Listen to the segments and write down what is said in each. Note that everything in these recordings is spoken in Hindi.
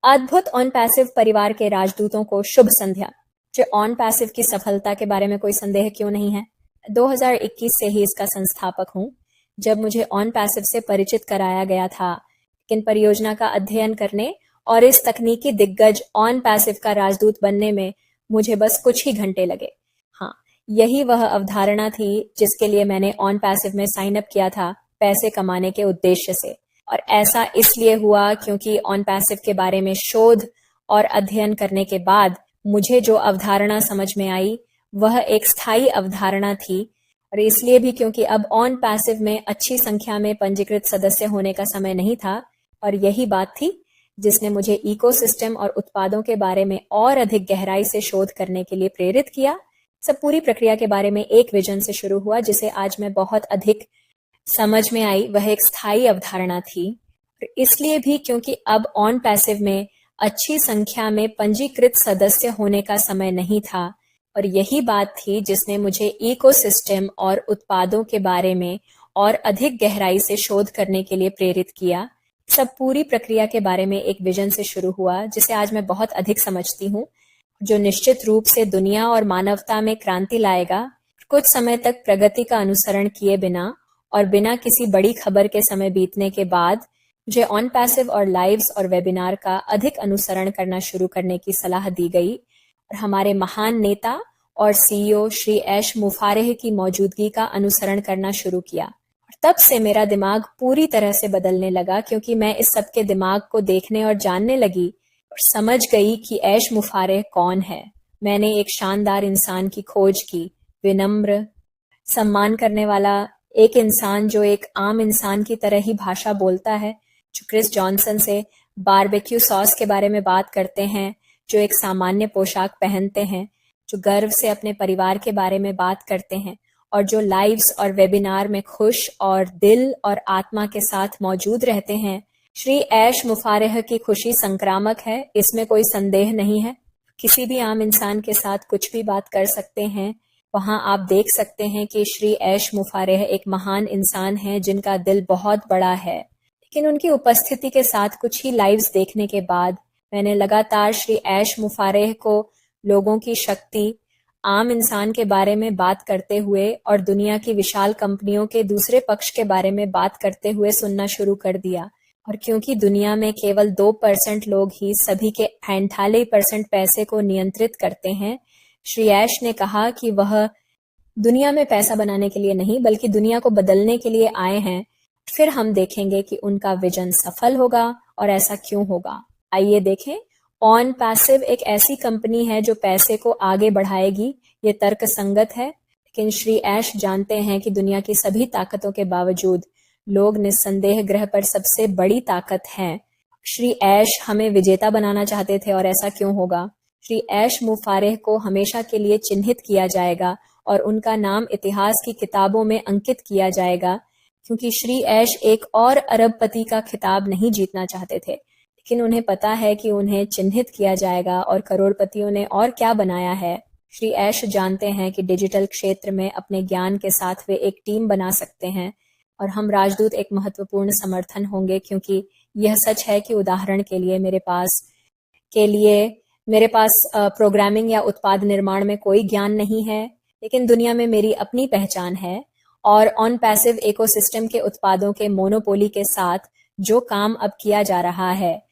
अद्भुत ऑन पैसिव परिवार के राजदूतों को शुभ संध्या। जो ऑन पैसिव की सफलता के बारे में कोई संदेह क्यों नहीं है। 2021 से ही इसका संस्थापक हूँ। जब मुझे ऑन पैसिव से परिचित कराया गया था, लेकिन परियोजना का अध्ययन करने और इस तकनीकी दिग्गज ऑन पैसिव का राजदूत बनने में मुझे बस कुछ ही घंटे लगे। हाँ, यही वह अवधारणा थी जिसके लिए मैंने ऑन पैसिव में साइन अप किया था, पैसे कमाने के उद्देश्य से। और ऐसा इसलिए हुआ क्योंकि ऑन पैसिव के बारे में शोध और अध्ययन करने के बाद मुझे जो अवधारणा समझ में आई वह एक स्थायी अवधारणा थी। और इसलिए भी क्योंकि अब ऑन पैसिव में अच्छी संख्या में पंजीकृत सदस्य होने का समय नहीं था। और यही बात थी जिसने मुझे इकोसिस्टम और उत्पादों के बारे में और अधिक गहराई से शोध करने के लिए प्रेरित किया। सब पूरी प्रक्रिया के बारे में एक विजन से शुरू हुआ जिसे आज मैं बहुत अधिक समझ में आई। वह एक स्थायी अवधारणा थी। इसलिए भी क्योंकि अब ऑन पैसिव में अच्छी संख्या में पंजीकृत सदस्य होने का समय नहीं था। और यही बात थी जिसने मुझे इकोसिस्टम और उत्पादों के बारे में और अधिक गहराई से शोध करने के लिए प्रेरित किया। सब पूरी प्रक्रिया के बारे में एक विजन से शुरू हुआ जिसे आज मैं बहुत अधिक समझती हूँ, जो निश्चित रूप से दुनिया और मानवता में क्रांति लाएगा। कुछ समय तक प्रगति का अनुसरण किए बिना और बिना किसी बड़ी खबर के समय बीतने के बाद मुझे ऑन पैसिव और लाइव्स और वेबिनार का अधिक अनुसरण करना शुरू करने की सलाह दी गई। और हमारे महान नेता और सीईओ श्री ऐश मुफारेह की मौजूदगी का अनुसरण करना शुरू किया। और तब से मेरा दिमाग पूरी तरह से बदलने लगा क्योंकि मैं इस सब के दिमाग को देखने और जानने लगी और समझ गई कि ऐश मुफारेह कौन है। मैंने एक शानदार इंसान की खोज की, विनम्र, सम्मान करने वाला एक इंसान जो एक आम इंसान की तरह ही भाषा बोलता है, जो क्रिस जॉनसन से बारबेक्यू सॉस के बारे में बात करते हैं, जो एक सामान्य पोशाक पहनते हैं, जो गर्व से अपने परिवार के बारे में बात करते हैं और जो लाइव्स और वेबिनार में खुश और दिल और आत्मा के साथ मौजूद रहते हैं। श्री ऐश मुफारेह की खुशी संक्रामक है, इसमें कोई संदेह नहीं है। किसी भी आम इंसान के साथ कुछ भी बात कर सकते हैं। वहां आप देख सकते हैं कि श्री ऐश मुफारेह एक महान इंसान है जिनका दिल बहुत बड़ा है। लेकिन उनकी उपस्थिति के साथ कुछ ही लाइव्स देखने के बाद मैंने लगातार श्री ऐश मुफारेह को लोगों की शक्ति, आम इंसान के बारे में बात करते हुए और दुनिया की विशाल कंपनियों के दूसरे पक्ष के बारे में बात करते हुए सुनना शुरू कर दिया। और क्योंकि दुनिया में केवल 2% लोग ही सभी के 48% पैसे को नियंत्रित करते हैं, श्री ऐश ने कहा कि वह दुनिया में पैसा बनाने के लिए नहीं बल्कि दुनिया को बदलने के लिए आए हैं। फिर हम देखेंगे कि उनका विजन सफल होगा और ऐसा क्यों होगा। आइए देखें। ऑन पैसिव एक ऐसी कंपनी है जो पैसे को आगे बढ़ाएगी, ये तर्क संगत है। लेकिन श्री ऐश जानते हैं कि दुनिया की सभी ताकतों के बावजूद लोग निस्संदेह ग्रह पर सबसे बड़ी ताकत हैं। श्री ऐश हमें विजेता बनाना चाहते थे और ऐसा क्यों होगा। श्री ऐश मुफारेह को हमेशा के लिए चिन्हित किया जाएगा और उनका नाम इतिहास की किताबों में अंकित किया जाएगा, क्योंकि श्री ऐश एक और अरबपति का खिताब नहीं जीतना चाहते थे। लेकिन उन्हें पता है कि उन्हें चिन्हित किया जाएगा और करोड़पतियों ने और क्या बनाया है। श्री ऐश जानते हैं कि डिजिटल क्षेत्र में अपने ज्ञान के साथ वे एक टीम बना सकते हैं और हम राजदूत एक महत्वपूर्ण समर्थन होंगे, क्योंकि यह सच है कि उदाहरण के लिए मेरे पास प्रोग्रामिंग या उत्पाद निर्माण में कोई ज्ञान नहीं है, लेकिन दुनिया में मेरी अपनी पहचान है। और ऑन पैसिव इकोसिस्टम के उत्पादों के मोनोपोली के साथ जो काम अब किया जा रहा है,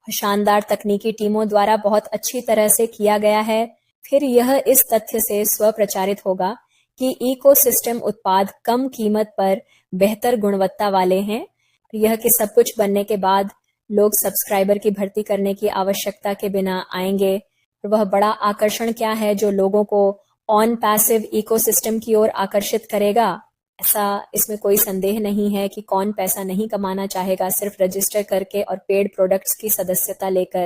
शानदार तकनीकी टीमों द्वारा बहुत अच्छी तरह से किया गया है। फिर यह इस तथ्य से स्वप्रचारित होगा कि इकोसिस्टम उत्पाद कम कीमत पर बेहतर गुणवत्ता वाले हैं। यह कि सब कुछ बनने के बाद लोग सब्सक्राइबर की भर्ती करने की आवश्यकता के बिना आएंगे। और वह बड़ा आकर्षण क्या है जो लोगों को ऑन पैसिव इकोसिस्टम की ओर आकर्षित करेगा। ऐसा इसमें कोई संदेह नहीं है कि कौन पैसा नहीं कमाना चाहेगा सिर्फ रजिस्टर करके और पेड प्रोडक्ट्स की सदस्यता लेकर।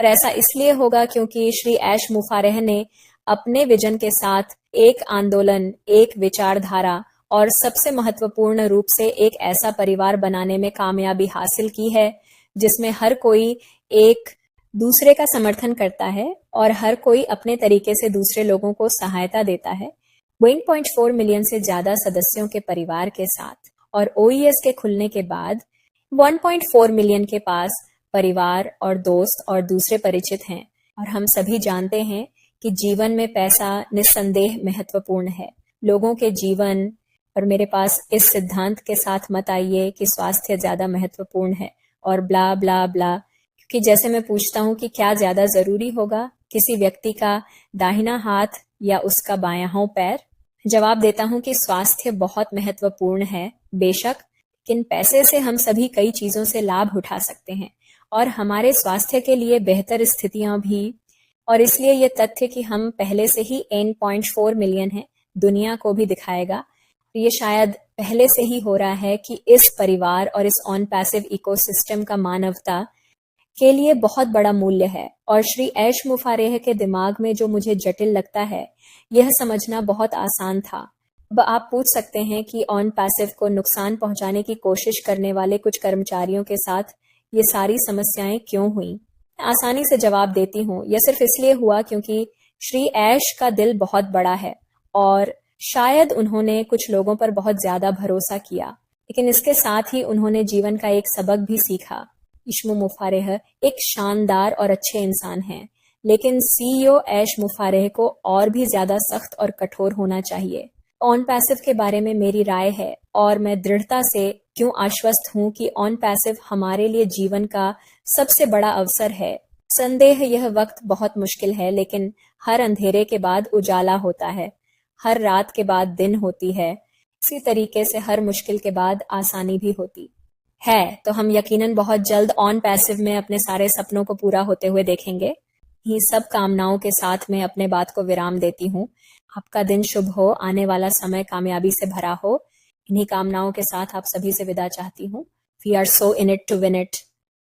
और ऐसा इसलिए होगा क्योंकि श्री ऐश मुफारेह ने अपने विजन के साथ एक आंदोलन, एक विचारधारा और सबसे महत्वपूर्ण रूप से एक ऐसा परिवार बनाने में कामयाबी हासिल की है जिसमें हर कोई एक दूसरे का समर्थन करता है और हर कोई अपने तरीके से दूसरे लोगों को सहायता देता है। 1.4 मिलियन से ज्यादा सदस्यों के परिवार के साथ और OES के खुलने के बाद 1.4 मिलियन के पास परिवार और दोस्त और दूसरे परिचित हैं, और हम सभी जानते हैं कि जीवन में पैसा निस्संदेह महत्वपूर्ण है। लोगों के जीवन और मेरे पास इस सिद्धांत के साथ मत आइए कि स्वास्थ्य ज्यादा महत्वपूर्ण है और ब्ला ब्ला ब्ला, क्योंकि जैसे मैं पूछता हूँ कि क्या ज्यादा जरूरी होगा, किसी व्यक्ति का दाहिना हाथ या उसका बायां पैर? जवाब देता हूँ कि स्वास्थ्य बहुत महत्वपूर्ण है बेशक, लेकिन पैसे से हम सभी कई चीजों से लाभ उठा सकते हैं और हमारे स्वास्थ्य के लिए बेहतर स्थितियां भी। और इसलिए ये तथ्य कि हम पहले से ही 8.4 मिलियन हैं दुनिया को भी दिखाएगा। ये शायद पहले से ही हो रहा है कि इस परिवार और इस ऑन पैसिव इकोसिस्टम का मानवता के लिए बहुत बड़ा मूल्य है। और श्री ऐश मुफारेह के दिमाग में जो मुझे जटिल लगता है, यह समझना बहुत आसान था। अब आप पूछ सकते हैं कि ऑन पैसिव को नुकसान पहुंचाने की कोशिश करने वाले कुछ कर्मचारियों के साथ ये सारी समस्याएं क्यों हुई? आसानी से जवाब देती हूँ, यह सिर्फ इसलिए हुआ क्योंकि श्री ऐश का दिल बहुत बड़ा है और शायद उन्होंने कुछ लोगों पर बहुत ज्यादा भरोसा किया, लेकिन इसके साथ ही उन्होंने जीवन का एक सबक भी सीखा। इश्मु मुफारेह एक शानदार और अच्छे इंसान हैं, लेकिन सीईओ ऐश मुफारेह को और भी ज्यादा सख्त और कठोर होना चाहिए। ऑन पैसिव के बारे में मेरी राय है और मैं दृढ़ता से क्यों आश्वस्त हूँ कि ऑन पैसिव हमारे लिए जीवन का सबसे बड़ा अवसर है। संदेह यह वक्त बहुत मुश्किल है, लेकिन हर अंधेरे के बाद उजाला होता है, हर रात के बाद दिन होती है। इसी तरीके से हर मुश्किल के बाद आसानी भी होती है। तो हम यकीनन बहुत जल्द ऑन पैसिव में अपने सारे सपनों को पूरा होते हुए देखेंगे। ये सब कामनाओं के साथ मैं अपने बात को विराम देती हूँ। आपका दिन शुभ हो, आने वाला समय कामयाबी से भरा हो। इन्हीं कामनाओं के साथ आप सभी से विदा चाहती हूँ। We are so in it to win it.